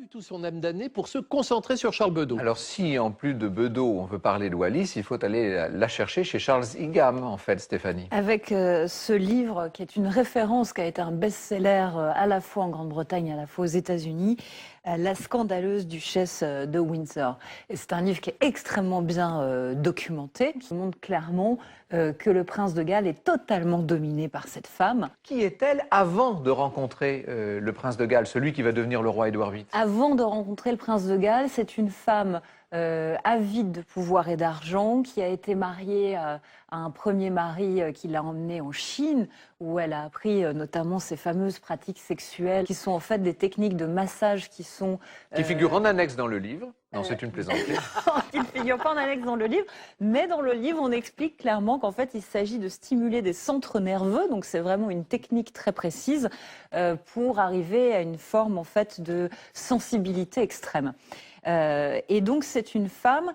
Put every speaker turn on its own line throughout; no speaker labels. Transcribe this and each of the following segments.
du tout son âme damnée pour se concentrer sur Charles Bedeau.
Alors si, en plus de Bedeau, on veut parler de Wallis, il faut aller la chercher chez Charles Ingham, en fait, Stéphanie.
Avec ce livre qui est une référence, qui a été un best-seller à la fois en Grande-Bretagne et à la fois aux États-Unis, La scandaleuse duchesse de Windsor. Et c'est un livre qui est extrêmement bien documenté, qui montre clairement que le prince de Galles est totalement dominé par cette femme.
Qui est-elle avant de rencontrer le prince de Galles, celui qui va devenir le roi Édouard VIII?
Avant de rencontrer le prince de Galles, c'est une femme avide de pouvoir et d'argent, qui a été mariée à un premier mari qui l'a emmenée en Chine, où elle a appris notamment ces fameuses pratiques sexuelles, qui sont en fait des techniques de massage qui sont...
Qui figure en annexe dans le livre. Non, c'est une plaisanterie.
Qui ne figure pas en annexe dans le livre, mais dans le livre, on explique clairement qu'en fait, il s'agit de stimuler des centres nerveux, donc c'est vraiment une technique très précise pour arriver à une forme en fait de sensibilité extrême. Et donc c'est une femme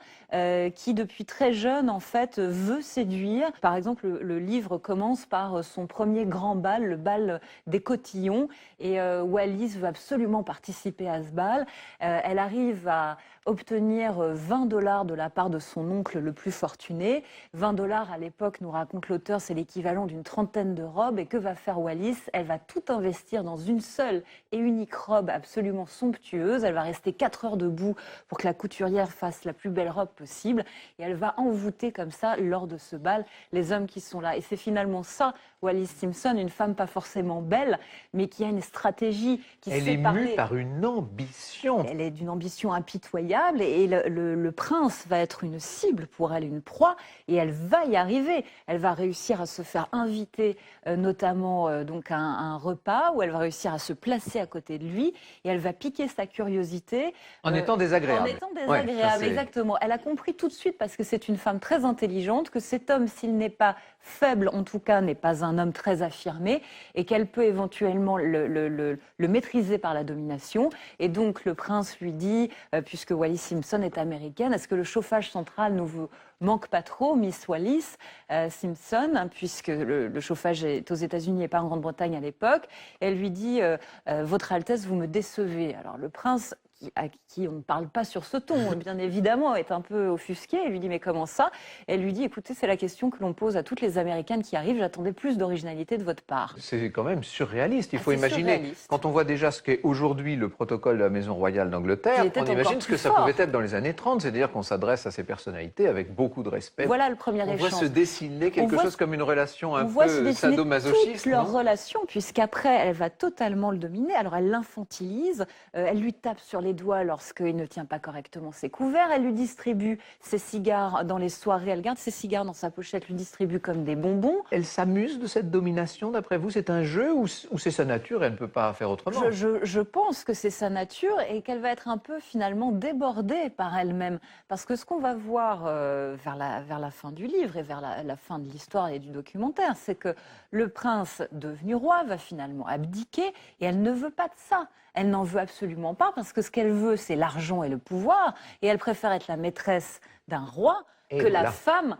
qui depuis très jeune en fait veut séduire. Par exemple, le livre commence par son premier grand bal, le bal des cotillons, et Wallis veut absolument participer à ce bal. Elle arrive à obtenir 20 $ de la part de son oncle le plus fortuné. 20 $ à l'époque, nous raconte l'auteur, c'est l'équivalent d'une trentaine de robes. Et que va faire Wallis? Elle va tout investir dans une seule et unique robe absolument somptueuse. Elle va rester 4 heures debout pour que la couturière fasse la plus belle robe possible. Et elle va envoûter comme ça, lors de ce bal, les hommes qui sont là. Et c'est finalement ça, Wallis Simpson, une femme pas forcément belle, mais qui a une stratégie, qui
Elle est mue par une ambition.
Elle est d'une ambition impitoyable, et le prince va être une cible pour elle, une proie, et elle va y arriver. Elle va réussir à se faire inviter, notamment donc à un repas, où elle va réussir à se placer à côté de lui, et elle va piquer sa curiosité.
En étant désagréable.
En étant désagréable,
ouais,
exactement. Elle a compris tout de suite, parce que c'est une femme très intelligente, que cet homme, s'il n'est pas faible, en tout cas, n'est pas un homme très affirmé, et qu'elle peut éventuellement le maîtriser par la domination. Et donc le prince lui dit, puisque Wallis Simpson est américaine, est-ce que le chauffage central ne vous manque pas trop, Miss Wallis Simpson, hein, puisque le chauffage est aux États-Unis et pas en Grande-Bretagne à l'époque. Elle lui dit, Votre Altesse, vous me décevez. Alors le prince, à qui on ne parle pas sur ce ton, bien évidemment, est un peu offusqué. Elle lui dit, mais comment ça? Elle lui dit, écoutez, c'est la question que l'on pose à toutes les Américaines qui arrivent, j'attendais plus d'originalité de votre part.
C'est quand même surréaliste. Il faut imaginer,
surréaliste.
Quand on voit déjà ce qu'est aujourd'hui le protocole de la Maison Royale d'Angleterre, on imagine ce que ça pouvait être dans les années 30, c'est-à-dire qu'on s'adresse à ces personnalités avec beaucoup de respect.
Voilà le premier
échange. On voit se dessiner quelque chose comme une relation un peu sadomasochiste.
Toute leur relation, puisqu'après, elle va totalement le dominer. Alors elle l'infantilise, elle lui tape sur les doigts lorsqu'il ne tient pas correctement ses couverts, elle lui distribue ses cigares dans les soirées, elle garde ses cigares dans sa pochette, lui distribue comme des bonbons.
Elle s'amuse de cette domination, d'après vous? C'est un jeu ou c'est sa nature et elle ne peut pas faire autrement?
Je pense que c'est sa nature et qu'elle va être un peu finalement débordée par elle-même. Parce que ce qu'on va voir vers la fin du livre et vers la fin de l'histoire et du documentaire, c'est que le prince devenu roi va finalement abdiquer, et elle ne veut pas de ça. Elle n'en veut absolument pas, parce que ce qu'elle veut, c'est l'argent et le pouvoir, et elle préfère être la maîtresse d'un roi que la femme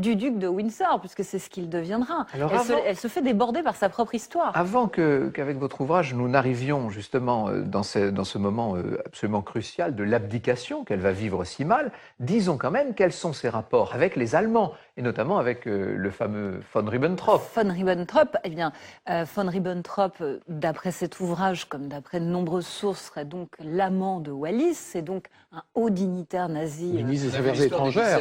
du duc de Windsor, puisque c'est ce qu'il deviendra. Elle se fait déborder par sa propre histoire.
Avant qu'avec votre ouvrage, nous n'arrivions justement dans ce moment absolument crucial de l'abdication qu'elle va vivre si mal, disons quand même quels sont ses rapports avec les Allemands, et notamment avec le fameux von Ribbentrop.
Von Ribbentrop, eh bien, von Ribbentrop, d'après cet ouvrage, comme d'après de nombreuses sources, serait donc l'amant de Wallis. C'est donc un haut dignitaire nazi.
Ministre des Affaires étrangères.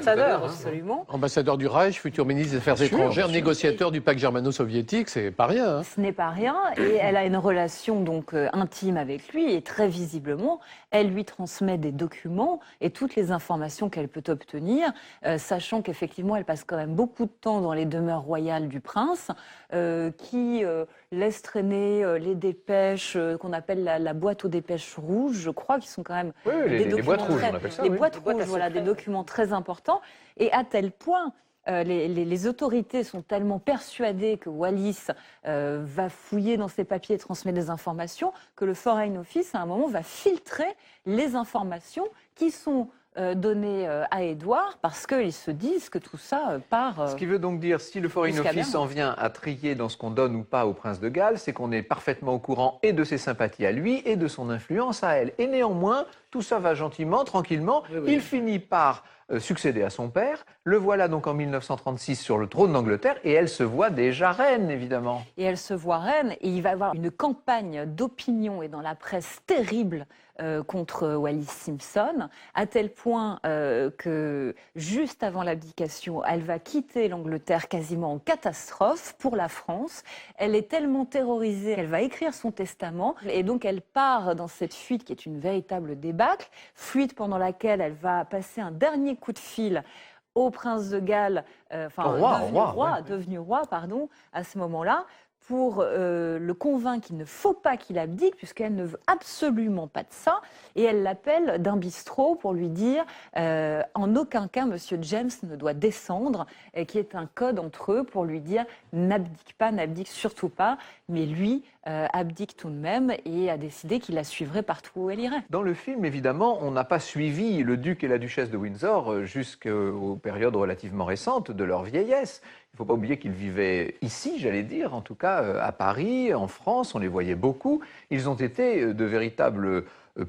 Ambassadeur, absolument.
Ambassadeur du Reich, futur ministre des Affaires étrangères, négociateur du pacte germano-soviétique, c'est pas rien. Hein.
Ce n'est pas rien, et elle a une relation donc intime avec lui, et très visiblement, elle lui transmet des documents et toutes les informations qu'elle peut obtenir, sachant qu'effectivement, elle passe quand même beaucoup de temps dans les demeures royales du prince, qui laisse traîner les dépêches qu'on appelle la boîte aux dépêches rouges, je crois, qui sont quand même
les boîtes rouges, on appelle ça.
Les boîtes rouges, voilà, des documents très importants, et à tel point les autorités sont tellement persuadées que Wallis va fouiller dans ses papiers et transmettre des informations que le Foreign Office, à un moment, va filtrer les informations qui sont donner à Édouard parce qu'ils se disent que tout ça part.
Ce qui veut donc dire, si le Foreign
jusqu'à
Office
Berlin.
en vient à trier dans ce qu'on donne ou pas au prince de Galles, c'est qu'on est parfaitement au courant et de ses sympathies à lui et de son influence à elle. Et néanmoins, tout ça va gentiment, tranquillement.
Oui, oui.
Il finit par succéder à son père. Le voilà donc en 1936 sur le trône d'Angleterre et elle se voit déjà reine, évidemment.
Et elle se voit reine et il va y avoir une campagne d'opinion et dans la presse terrible contre Wallis Simpson, à tel point que juste avant l'abdication, elle va quitter l'Angleterre quasiment en catastrophe pour la France. Elle est tellement terrorisée qu'elle va écrire son testament et donc elle part dans cette fuite qui est une véritable débâcle, fuite pendant laquelle elle va passer un dernier coup de fil au prince de Galles, devenu roi, pardon, à ce moment-là, pour le convaincre qu'il ne faut pas qu'il abdique, puisqu'elle ne veut absolument pas de ça. Et elle l'appelle d'un bistrot pour lui dire en aucun cas, Monsieur James ne doit descendre, qui est un code entre eux pour lui dire n'abdique pas, n'abdique surtout pas. Mais lui abdique tout de même et a décidé qu'il la suivrait partout où elle irait.
Dans le film, évidemment, on n'a pas suivi le duc et la duchesse de Windsor jusqu'aux périodes relativement récentes de leur vieillesse. Il ne faut pas oublier qu'ils vivaient ici, j'allais dire, en tout cas à Paris, en France, on les voyait beaucoup. Ils ont été de véritables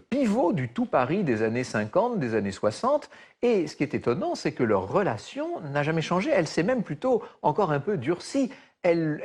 pivots du tout Paris des années 50, des années 60. Et ce qui est étonnant, c'est que leur relation n'a jamais changé. Elle s'est même plutôt encore un peu durcie. Elle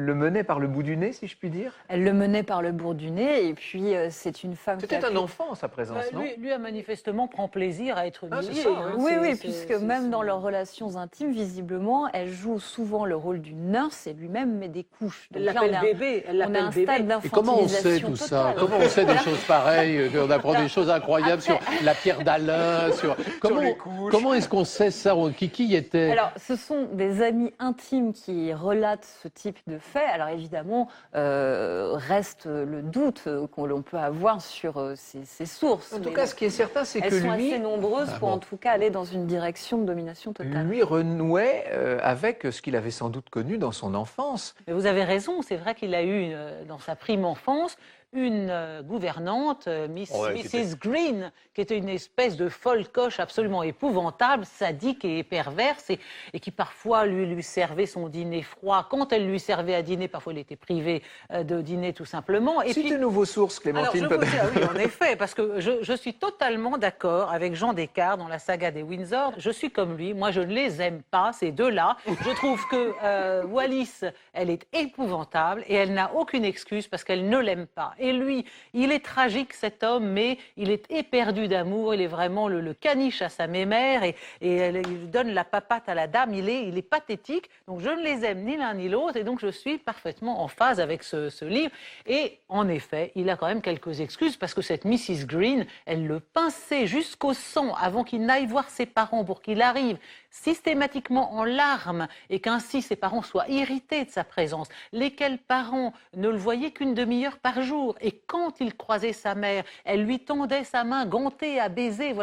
le menait par le bout du nez, si je puis dire.
Elle le menait par le bout du nez, et puis c'est une femme qui
C'était
a
un enfant, sa présence, non?
Lui, manifestement, prend plaisir à être
Ah, c'est
humilié.
ça,
hein.
Oui,
C'est-
puisque
c'est-
même
c'est-
dans leurs relations intimes, visiblement, elle joue souvent le rôle d'une nurse et lui-même met des couches.
Elle
Donc là,
l'appelle bébé. Elle
on a
l'appelle
un
bébé.
stade
Et comment on sait
d'infantilisation
tout ça?
totale.
Comment on sait des choses pareilles? On apprend des choses incroyables sur la pierre d'Alain, sur...
les couches.
Comment est-ce qu'on sait ça? Qui y était?
Alors, ce sont des amis intimes qui relatent ce type de faits. Alors, évidemment, reste le doute qu'on peut avoir sur ces sources.
En tout
Mais
cas, ce qui est certain, c'est
elles
que
sont
lui,
assez nombreuses pour, en tout cas, aller dans une direction de domination totale.
lui renouait avec ce qu'il avait sans doute connu dans son enfance.
Mais vous avez raison, c'est vrai qu'il a eu, dans sa prime enfance, une gouvernante, Mrs. Green, qui était une espèce de folle coche absolument épouvantable, sadique et perverse, et qui parfois lui servait son dîner froid. Quand elle lui servait à dîner, parfois il était privé de dîner tout simplement. Et
Citez nos vos sources, Clémentine.
alors, oui, en effet, parce que je suis totalement d'accord avec Jean Descartes dans la saga des Windsor. Je suis comme lui, moi je ne les aime pas, ces deux-là. Je trouve que Wallis, elle est épouvantable et elle n'a aucune excuse parce qu'elle ne l'aime pas. Et lui, il est tragique cet homme, mais il est éperdu d'amour, il est vraiment le caniche à sa mémère et il lui donne la papate à la dame, il est pathétique. Donc je ne les aime ni l'un ni l'autre et donc je suis parfaitement en phase avec ce livre. Et en effet, il a quand même quelques excuses parce que cette Mrs. Green, elle le pinçait jusqu'au sang avant qu'il n'aille voir ses parents pour qu'il arrive systématiquement en larmes et qu'ainsi ses parents soient irrités de sa présence, lesquels parents ne le voyaient qu'une demi-heure par jour. Et quand il croisait sa mère, elle lui tendait sa main gantée à baiser.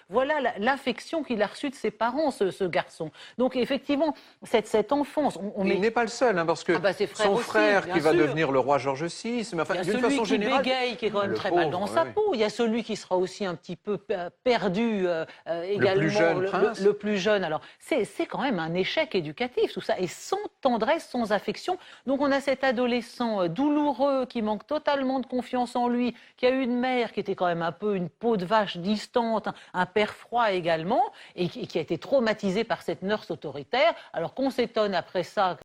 Voilà l'affection qu'il a reçue de ses parents, ce garçon. Donc effectivement, cette enfance...
Il n'est pas le seul, hein, parce que
ses frères
son
aussi,
frère
bien
qui va
sûr.
devenir le roi George VI, mais enfin,
Il y a
d'une
celui
façon
qui
générale...
bégaye, qui est quand même
Le
très mal
pauvre,
dans sa
oui.
peau. Il y a celui qui sera aussi un petit peu perdu également,
plus jeune prince.
le plus jeune. Alors, c'est quand même un échec éducatif, tout ça, et sans tendresse, sans affection. Donc, on a cet adolescent douloureux qui manque totalement de confiance en lui, qui a eu une mère qui était quand même un peu une peau de vache distante, un père froid également, et qui a été traumatisé par cette nurse autoritaire. Alors qu'on s'étonne après ça